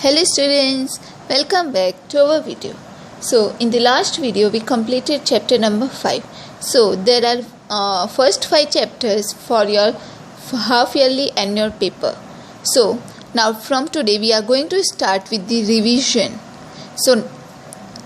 Hello students, welcome back to our video. So in the last video we completed chapter number 5. So there are first 5 chapters for your half yearly annual paper. So now from today we are going to start with the revision. So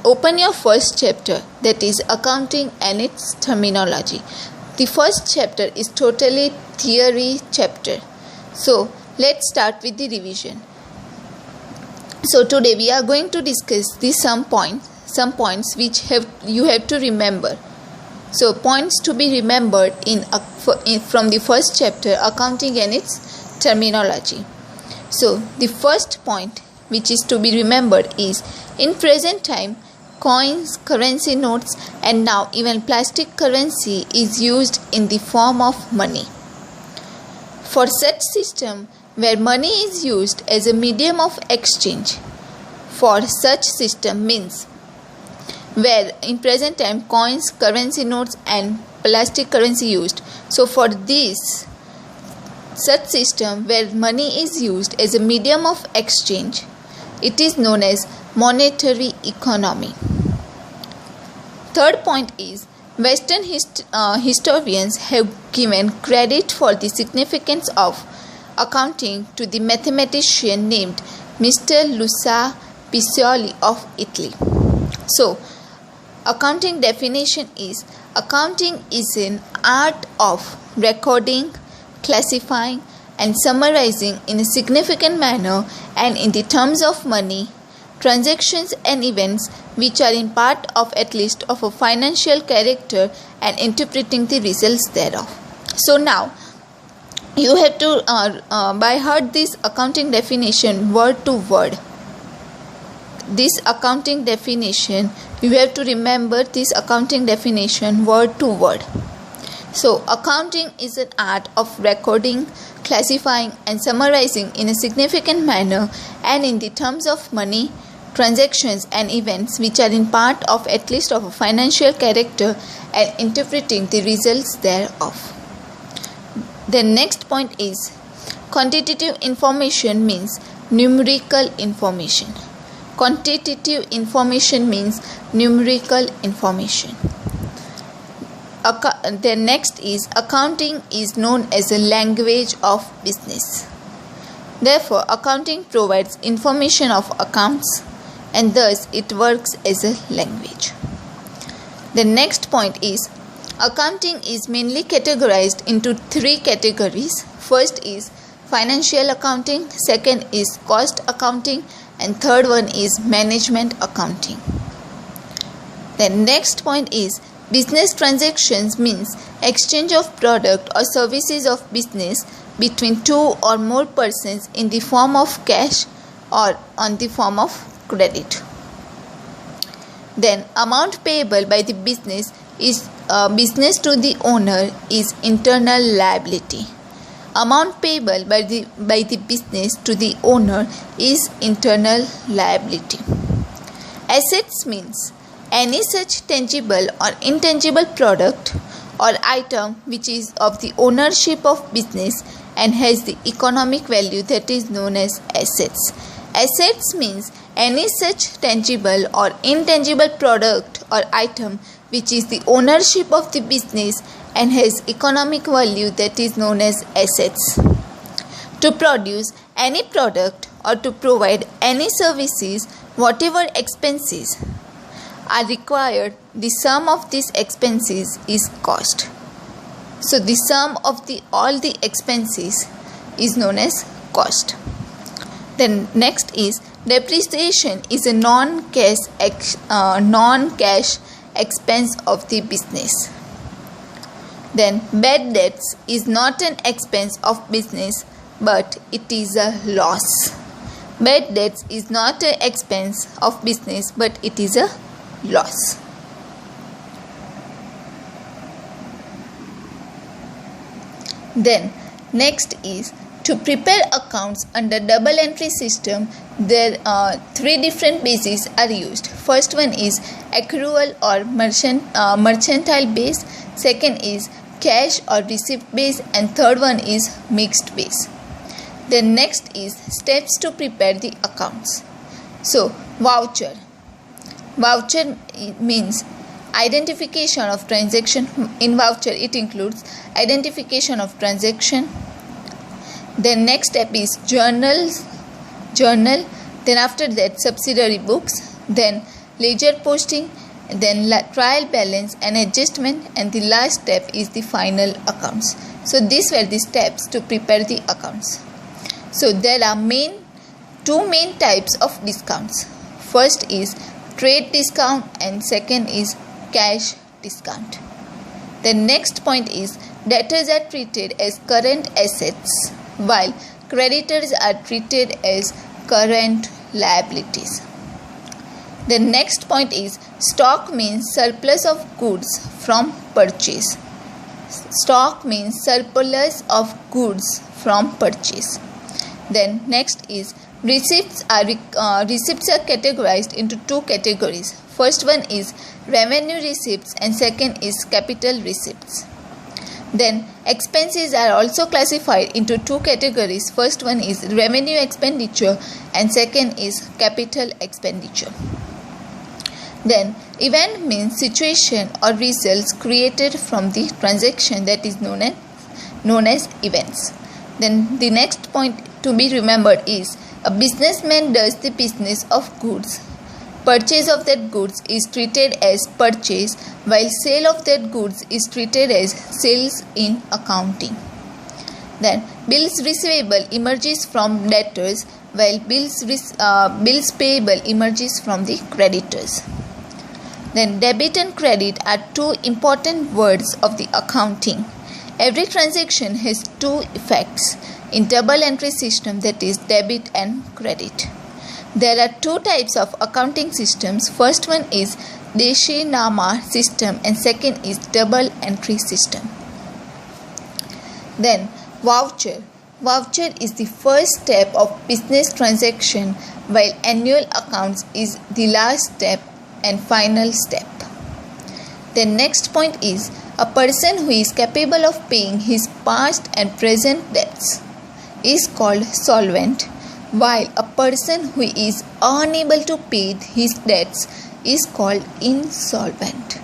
open your first chapter, that is accounting and its terminology. The first chapter is totally theory chapter. So let's start with the revision. So today we are going to discuss some points which you have to remember. So points to be remembered from the first chapter, accounting and its terminology. So the first point which is to be remembered is, in present time, coins, currency notes and now even plastic currency is used in the form of money. For such system where money is used as a medium of exchange, for such system means where in present time coins, currency notes and plastic currency used. So for this such system where money is used as a medium of exchange, it is known as monetary economy. Third point is, Western historians have given credit for the significance of accounting to the mathematician named Mr. Luca Pacioli of Italy. So, accounting definition is, accounting is an art of recording, classifying and summarizing in a significant manner and in the terms of money, transactions and events which are in part of at least of a financial character and interpreting the results thereof. So now you have to by heart this accounting definition word to word. This accounting definition, you have to remember this accounting definition word to word. So accounting is an art of recording, classifying and summarizing in a significant manner and in the terms of money, transactions and events which are in part of at least of a financial character and interpreting the results thereof. The next point is, quantitative information means numerical information. Quantitative information means numerical information. The next is, accounting is known as a language of business. Therefore, accounting provides information of accounts and thus it works as a language. The next point is, accounting is mainly categorized into 3 categories. First is financial accounting, second is cost accounting and third one is management accounting. The next point is, business transactions means exchange of product or services of business between 2 or more persons in the form of cash or on the form of credit. Then amount payable by the business to the owner is internal liability. Amount payable by the business to the owner is internal liability. Assets means any such tangible or intangible product or item which is of the ownership of business and has the economic value, that is known as assets. Assets means any such tangible or intangible product or item which is the ownership of the business and has economic value, that is known as assets. To produce any product or to provide any services, whatever expenses are required, the sum of these expenses is cost. So the sum of all the expenses is known as cost. Then next is, depreciation is a non-cash expense of the business. Then bad debts is not an expense of business but it is a loss. Bad debts is not an expense of business but it is a loss. Then next is, to prepare accounts under double entry system, there are 3 different bases are used. First one is accrual or mercantile base, second is cash or receipt base and third one is mixed base. Then next is steps to prepare the accounts. So voucher. Voucher means identification of transaction. In voucher it includes identification of transaction. Then next step is journal. Then after that subsidiary books. Then ledger posting. Then trial balance and adjustment, and the last step is the final accounts. So these were the steps to prepare the accounts. So there are two main types of discounts. First is trade discount and second is cash discount. The next point is debtors are treated as current assets while creditors are treated as current liabilities. The next point is stock means surplus of goods from purchase. Stock means surplus of goods from purchase. Then next is receipts are categorized into two categories. First one is revenue receipts and second is capital receipts. Then expenses are also classified into two categories. First one is revenue expenditure and second is capital expenditure. Then event means situation or results created from the transaction, that is known as events. Then the next point to be remembered is a businessman does the business of goods. Purchase of that goods is treated as purchase while sale of that goods is treated as sales in accounting. Then bills receivable emerges from debtors while bills payable emerges from the creditors. Then debit and credit are two important words of the accounting. Every transaction has two effects in double entry system, that is debit and credit. There are two types of accounting systems. First one is Deshinama system and second is double entry system. Then voucher. Voucher is the first step of business transaction while annual accounts is the last step and final step. The next point is a person who is capable of paying his past and present debts is called solvent, while a person who is unable to pay his debts is called insolvent.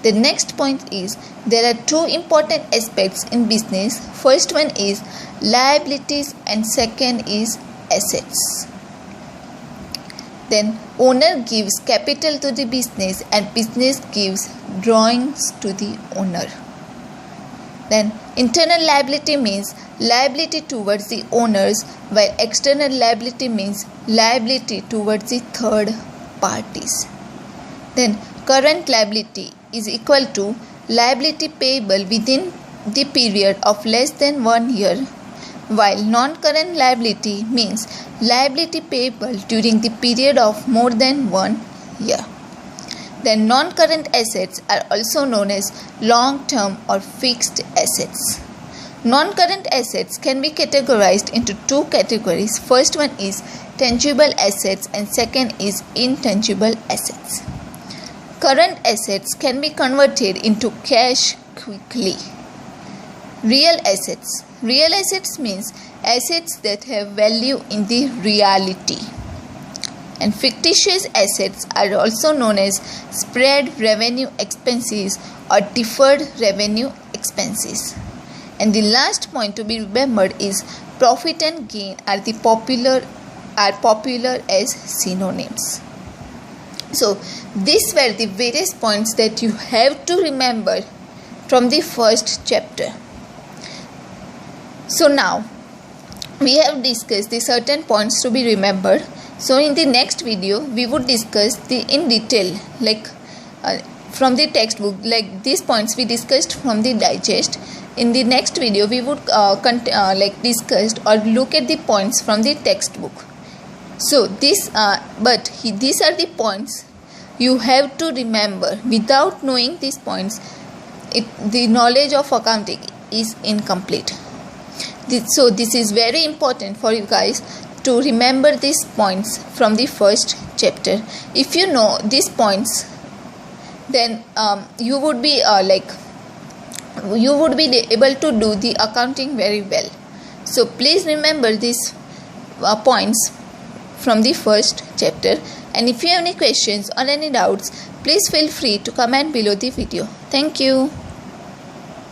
The next point is there are two important aspects in business. First one is liabilities and second is assets. Then owner gives capital to the business and business gives drawings to the owner. Then internal liability means liability towards the owners, while external liability means liability towards the third parties. Then current liability is equal to liability payable within the period of less than 1 year, while non-current liability means liability payable during the period of more than 1 year. Then non-current assets are also known as long-term or fixed assets. Non-current assets can be categorized into two categories. First one is tangible assets and second is intangible assets. Current assets can be converted into cash quickly. Real assets. Real assets means assets that have value in the reality. And fictitious assets are also known as spread revenue expenses or deferred revenue expenses. And the last point to be remembered is profit and gain are popular as synonyms. So these were the various points that you have to remember from the first chapter. So now we have discussed the certain points to be remembered. So in the next video we would discuss in detail from the textbook, like these points we discussed from the digest. In the next video we would discuss or look at the points from the textbook. So these are the points you have to remember. Without knowing these points, the knowledge of accounting is incomplete. So this is very important for you guys to remember these points from the first chapter. If you know these points, then you would be able to do the accounting very well. So please remember these points from the first chapter, and if you have any questions or any doubts, please feel free to comment below the video. Thank you.